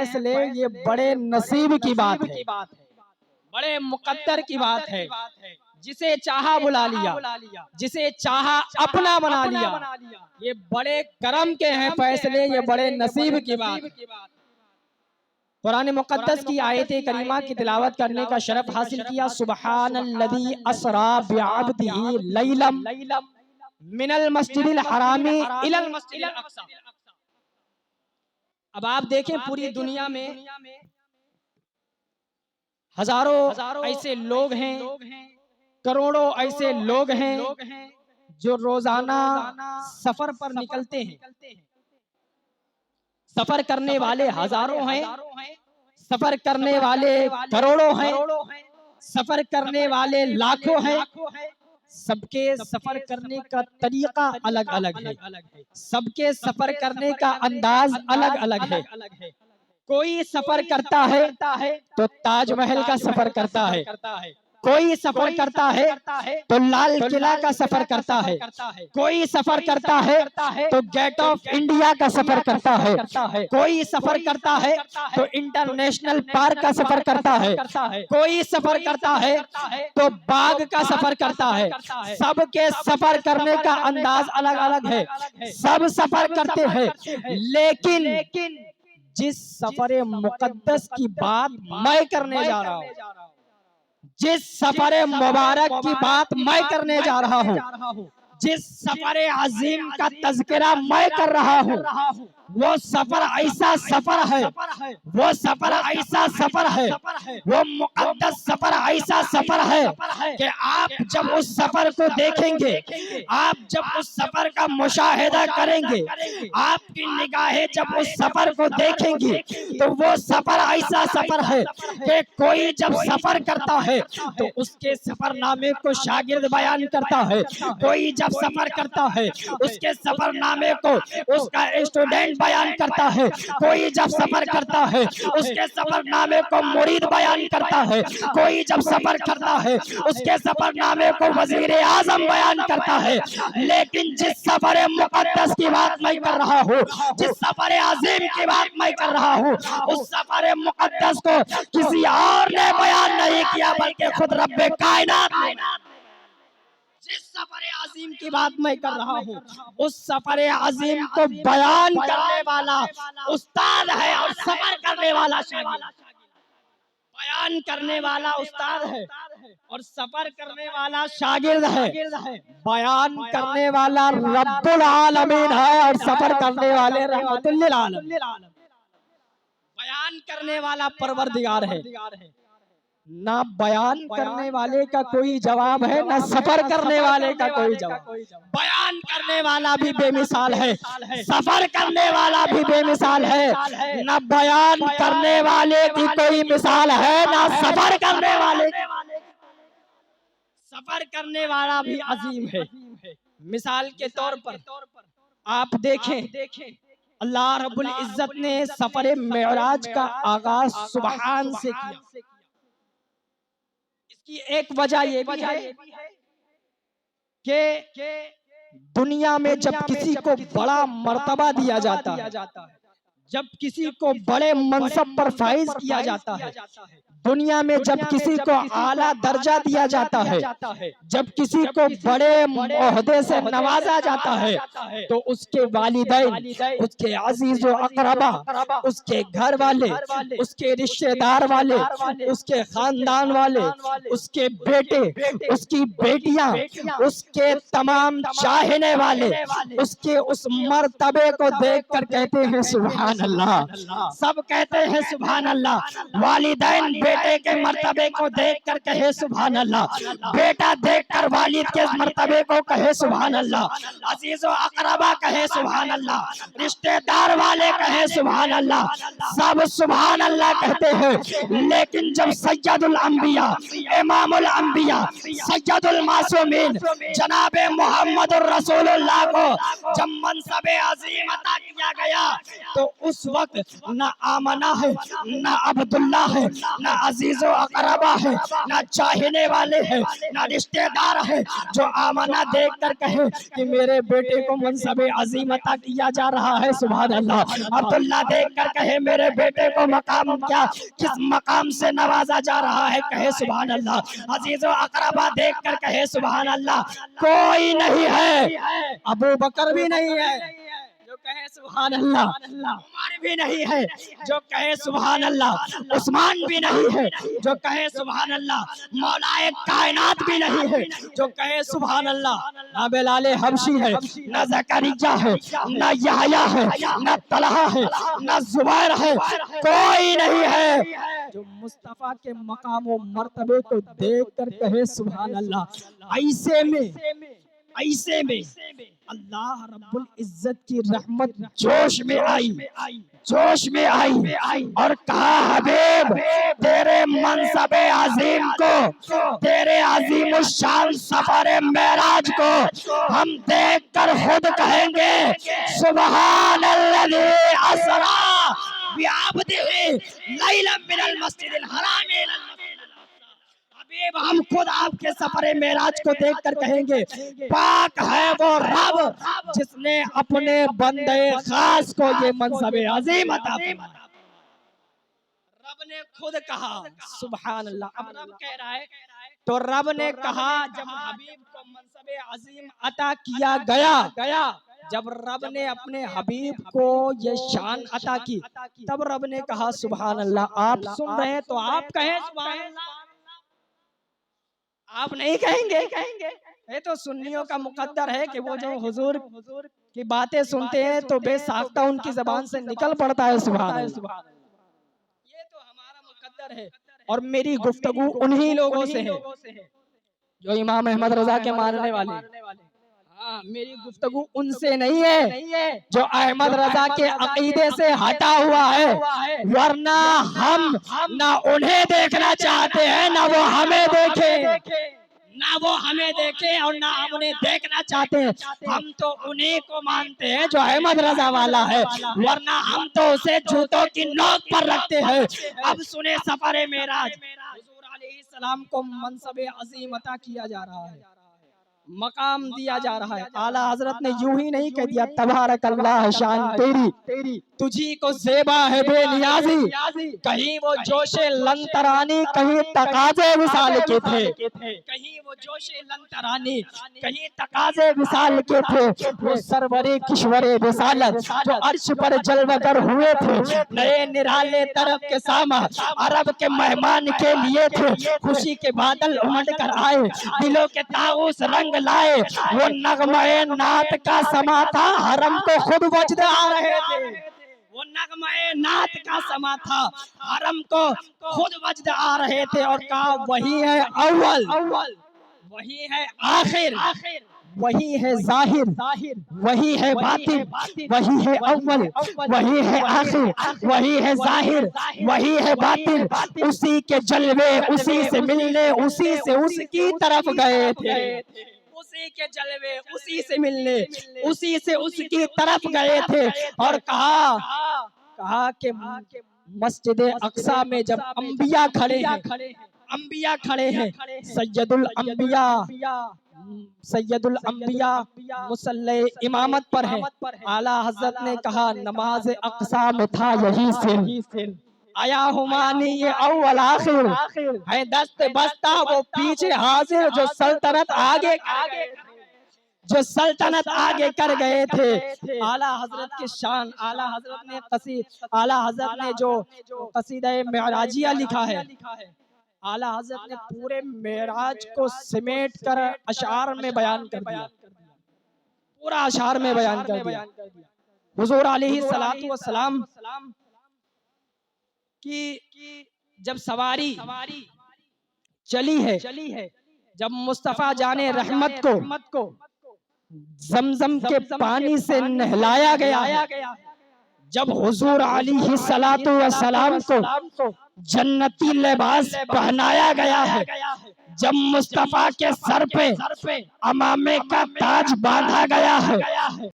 فیصلے یہ بڑے نصیب کی بات ہے، بڑے مقدر کی بات ہے۔ جسے چاہا بلا لیا، جسے چاہا اپنا بنا لیا، یہ بڑے کرم کے ہیں فیصلے، یہ بڑے نصیب کی بات ہے۔ قرآن مقدس کی آیت کریمہ کی تلاوت کرنے کا شرف حاصل کیا۔ سبحان الذی اسری بعبدہ لیلا من المسجد الحرام الی المسجد الاقصی۔ اب آپ دیکھیں پوری دنیا میں ہزاروں ایسے لوگ ہیں، کروڑوں ایسے لوگ ہیں جو روزانہ سفر پر نکلتے ہیں۔ سفر کرنے والے ہزاروں ہیں، سفر کرنے والے کروڑوں ہیں، سفر کرنے والے لاکھوں ہیں۔ سب کے سفر کرنے کا طریقہ الگ الگ ہے، سب کے سفر کرنے کا انداز الگ الگ ہے۔ کوئی سفر کرتا ہے تو تاج محل کا سفر کرتا ہے، کوئی سفر کرتا ہے تو لال قلعہ کا سفر کرتا ہے، کوئی سفر کرتا ہے تو گیٹ آف انڈیا کا سفر کرتا ہے، کوئی سفر کرتا ہے تو انٹرنیشنل پارک کا سفر کرتا ہے، کوئی سفر کرتا ہے تو باغ کا سفر کرتا ہے۔ سب کے سفر کرنے کا انداز الگ الگ ہے، سب سفر کرتے ہیں، لیکن جس سفر مقدس کی بات میں کرنے جا رہا ہوں، جس سفر مبارک کی بات میں کرنے جا رہا ہوں، جس سفر عظیم کا تذکرہ میں کر رہا ہوں، وہ سفر ایسا سفر ہے، وہ سفر ایسا سفر ہے، وہ مقدس سفر ایسا سفر ہے کہ آپ جب اس سفر کو دیکھیں گے، آپ جب اس سفر کا مشاہدہ کریں گے، آپ کی نگاہیں جب اس سفر کو دیکھیں گی تو وہ سفر ایسا سفر ہے کہ کوئی جب سفر کرتا ہے تو اس کے سفر نامے کو شاگرد بیان کرتا ہے، کوئی جب سفر کرتا ہے اس کے سفر نامے کو اس کا اسٹوڈنٹ بیان کرتا ہے، کوئی جب سفر کرتا ہے اس کے سفر نامے کو مرید بیان کرتا ہے، کوئی جب سفر کرتا ہے اس کے سفر نامے کو وزیر اعظم بیان کرتا ہے۔ لیکن جس سفر مقدس کی بات میں کر رہا ہوں، جس سفر عظیم کی بات میں کر رہا ہوں، اس سفر مقدس کو کسی اور نے بیان نہیں کیا بلکہ خود رب کائنات نے۔ جس سفر عظیم کی بات میں کر رہا ہوں، اس سفر عظیم کو بیان کرنے والا استاد ہے اور سفر کرنے والا شاگرد۔ بیان کرنے والا استاد ہے اور سفر کرنے والا شاگرد ہے، بیان کرنے والا رب العالمین ہے اور سفر کرنے والے رحمت للعالمین۔ بیان کرنے والا پروردگار ہے، نہ بیان کرنے والے کا کوئی جواب ہے، نہ سفر کرنے والے کا کوئی جواب۔ بیان کرنے والا بھی بے مثال ہے، سفر کرنے والا بھی بے مثال ہے، نہ بیان کرنے والے کی کوئی مثال ہے، نہ سفر کرنے والے کی۔ سفر کرنے والا بھی عظیم ہے۔ مثال کے طور پر آپ دیکھیں، اللہ رب العزت نے سفر معراج کا آغاز سبحان سے کیا۔ اس کی ایک وجہ یہ بھی ہے کہ دنیا میں جب کسی کو بڑا مرتبہ دیا جاتا ہے، جب کسی کو بڑے منصب پر فائز کیا جاتا ہے، دنیا میں جب کسی کو اعلیٰ درجہ دیا جاتا ہے، جب کسی کو بڑے عہدے سے نوازا جاتا ہے، تو اس کے والدین، اس کے عزیز و اقربا، اس کے گھر والے، اس کے رشتہ دار والے، اس کے خاندان والے، اس کے بیٹے، اس کی بیٹیاں، اس کے تمام چاہنے والے اس کے اس مرتبے کو دیکھ کر کہتے ہیں سبحان اللہ۔ سب کہتے ہیں سبحان اللہ۔ والدین بیٹے کے مرتبے کو دیکھ کر کہے سبحان اللہ، بیٹا دیکھ کر والد کے مرتبے کو کہے سبحان اللہ، عزیز و اقربا کہے سبحان اللہ، رشتہ دار والے کہے سبحان اللہ، سب سبحان اللہ کہتے ہیں۔ لیکن جب سید الانبیاء، امام الانبیاء، سید المعصومین جناب محمد الرسول اللہ کو جب منصب عظیم عطا کیا گیا تو اس وقت نہ آمنہ ہے، نہ عبداللہ ہے، نہ عزیز و اقربا ہے، نہ چاہنے والے ہیں، نہ رشتہ دار ہے جو آمنہ دیکھ کر کہے کہ میرے بیٹے کو منصب عظیم عطا کیا جا رہا ہے، سبحان اللہ۔ عبداللہ دیکھ کر کہے میرے بیٹے کو مقام کیا، کس مقام سے نوازا جا رہا ہے، کہے سبحان اللہ۔ عزیز و اقربا دیکھ کر کہے سبحان اللہ۔ کوئی نہیں ہے، ابو بکر بھی نہیں ہے جو کہے سبحان اللہ، عمر بھی نہیں ہے جو کہے سبحان اللہ، عثمان بھی نہیں ہے جو کہے سبحان اللہ، مولا کائنات بھی نہیں ہے جو کہے سبحان اللہ۔ نہ بلال حبشی ہے، نہ زکریا ہے، نہ یحییٰ ہے، نہ طلحہ ہے، نہ زبیر ہے، کوئی نہیں ہے جو مصطفیٰ کے مقام و مرتبے کو دیکھ کر کہے سبحان اللہ۔ ایسے میں اللہ رب العزت کی رحمت جوش میں آئی اور کہا حبیب تیرے منصب عظیم کو، تیرے عظیم الشان سفر معراج کو ہم دیکھ کر خود کہیں گے سبحان الذی اسریٰ بعبدہ لیلا من المسجد الحرام الی المسجد حبیب، ہم خود آپ کے سفر معراج کو دیکھ کر کہیں گے پاک ہے وہ رب جس نے اپنے بندے خاص کو یہ منصب عظیم عطا فرمایا۔ رب نے خود کہا سبحان اللہ۔ اب رب کہہ رہا ہے تو رب نے کہا جب حبیب کو منصب عظیم عطا کیا گیا، جب رب نے اپنے حبیب کو یہ شان عطا کی، تب رب نے کہا سبحان اللہ۔ آپ سن رہے ہیں تو آپ کہیں سبحان اللہ، آپ نہیں کہیں گے؟ یہ تو سنیوں کا مقدر ہے کہ وہ جو حضور کی باتیں سنتے ہیں تو بے ساختہ ان کی زبان سے نکل پڑتا ہے سبحان اللہ۔ یہ تو ہمارا مقدر ہے اور میری گفتگو انہی لوگوں سے ہے جو امام احمد رضا کے ماننے والے ہیں۔ ہاں، میری گفتگو ان سے نہیں ہے جو احمد رضا کے عقیدے سے ہٹا ہوا ہے، ورنہ ہم نہ انہیں دیکھنا چاہتے ہیں نہ وہ ہمیں دیکھیں اور نہ ہم انہیں دیکھنا چاہتے ہیں۔ ہم تو انہیں کو مانتے ہیں جو احمد رضا والا ہے، ورنہ ہم تو اسے جوتوں کی نوک پر رکھتے ہیں۔ اب سنیں سفر معراج، حضور علیہ السلام کو منصب عظیم عطا کیا جا رہا ہے، مقام دیا جا رہا ہے۔ اعلیٰ حضرت نے یوں ہی نہیں کہہ دیا تبارک اللہ شان تیری، تجھی کو زیبا ہے بے نیازی، کہیں وہ جوش لنترانی کہیں تقاضے وصال کے تھے، کہیں وہ جوش لنترانی کہیں تقاضے وصال کے تھے، وہ سرور کشور رسالت جو عرش پر جلوہ گر ہوئے تھے، نئے نرالے طرف کے سامہ عرب کے مہمان کے لیے تھے، خوشی کے بادل امڑ کر آئے، دلوں کے طاؤس رنگ لائے، وہ نغمہ نعت کا سما تھا، حرم کو خود وجد آ رہے تھے۔ وہ نغمہ نعت کا سما تھا، حرم کو خود وجد آ رہے تھے اور کہا وہی ہے اول، وہی ہے آخر، وہی ہے ظاہر، وہی ہے باطن، وہی ہے اول، وہی ہے آخر، وہی ہے ظاہر، وہی ہے باطن، اسی کے جلوے اسی سے ملنے اسی سے اس کی طرف گئے تھے، اسی کے جلوے اسی سے ملنے اسی سے اس کی طرف گئے تھے اور کہا کہ مسجد اقصی میں جب انبیاء کھڑے ہیں، سید الانبیاء مصلی امامت پر ہے، اعلیٰ حضرت نے کہا نماز اقصی میں تھا یہی سن، آیا ہمانی یہ اول آخر ہے، دست بستہ وہ پیچھے حاضر جو سلطنت آگے کر گئے تھے۔ اعلیٰ حضرت کی شان، اعلیٰ حضرت نے جو قصیدہ معراجیہ لکھا ہے، اعلیٰ حضرت نے پورے معراج کو سمیٹ کر اشعار میں بیان کر دیا، پورا اشعار میں بیان کر دیا۔ حضور علیہ السلام کی جب سواری چلی ہے، جب مصطفیٰ جان رحمت کو زمزم کے پانی سے نہلایا گیا، جب حضور علیہ السلام کو جنتی لباس پہنایا گیا ہے، جب مصطفیٰ کے سر پہ امامے کا تاج باندھا گیا ہے،